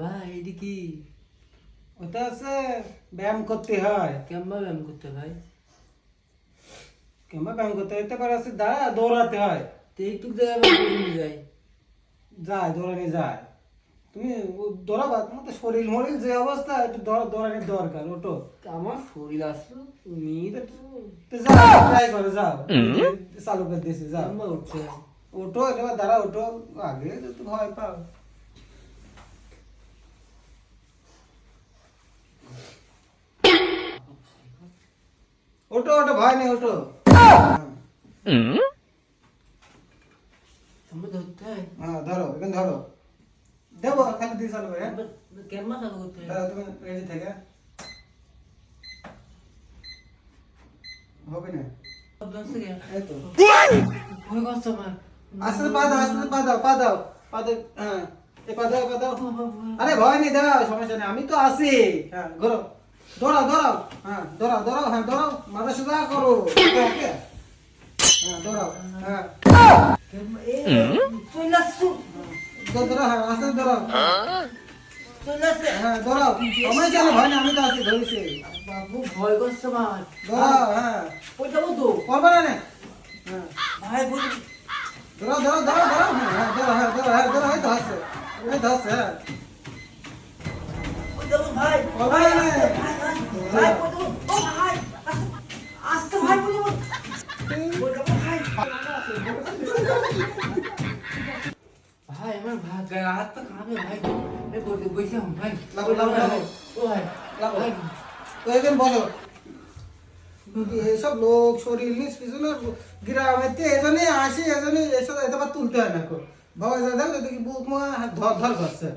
ভাই এটি কি? ওটা আছে ব্যায়াম করতে হয়। কেমন ব্যায়াম করতে ভাই? কিংবা ব্যায়াম করতে হয় তারপর আছে দৌড়াতে হয়। তো এইটুক জায়গায় আবার দৌড়ানো যায়? যায় দৌড়ানি যায়। তুমি দৌড়াবা, তোমার তো শরীর মরিল যে অবস্থা, একটু দৌড়ানির দরকার। ওটো আমার শরীর আসলো, তুমি তো তো যাও, ট্রাই করো, যাও। চালু করে দিয়েছি, যাও। কেমন উঠছে? ওটো এবার দাঁড়া, ওটো। আগে তো ভয় পাও। ওটো ওটো, ভয় নেই, ওটো। আমরা ধরতে হয়? হ্যাঁ, ধরো, এখানে ধরো। দেবো, খালি দিয়ে চালু করে, হ্যাঁ? কেমন চালু করতে হয়? দাঁড়াও, তুমি রেডি থেকে। হবে না? এই তো। ভয় করছে আমার। আস্তে আস্তে পা দাও, আস্তে আস্তে পা দাও, পা দাও, পা দাও, হ্যাঁ। এই পা দাও, পা দাও। আরে ভয় নেই, দাও, সমস্যা নেই, আমি তো আছি। হ্যাঁ, ঘোরো। দৌড়াও, দৌড়াও। হ্যাঁ, দৌড়াও, দৌড়াও, হ্যাঁ, দৌড়াও। মাথা সোজা করো। ওকে, ওকে। হ্যাঁ, দৌড়াও। হ্যাঁ। চলে আসছো। দৌড়াও, হ্যাঁ, আস্তে আস্তে দৌড়াও। চলে আসছে। হ্যাঁ, দৌড়াও। সময় চলে, ভয় নেই, আমি তো আছি, ধরেছি। বাবু ভয় করছে আমার। দৌড়াও, হ্যাঁ। ওই যাবো তো। করবে না নে? হ্যাঁ। ভাই বলি। দৌড়াও, দৌড়াও, দৌড়াও, দৌড়াও। হ্যাঁ, দৌড়াও, হ্যাঁ, দৌড়াও, হ্যাঁ, দৌড়াও, এই তো আছে। এই তো আছে, হ্যাঁ। ওই যাবো ভাই। করবে ভাই, না নে? ভাই, ভাই, ওই যাবো। ও ভাই, আসতে ভাই, ওই যাবো। ওই যাবো ভাই। ভাই আমার ভাই গায়ে হাত পা কাঁপে ভাই। এই বসে ভাই। লাগো, লাগো, লাগো। ও ভাই, লাগো। ভাই। তো এখানে বলো, এইসব লোক শরীর নিজ পিছনে গ্রামেতে এজনে আসি, এজনে এসব এত তুলতে হয় না। বাবা দাদা দেখি বুক মা ধর ধর করছে।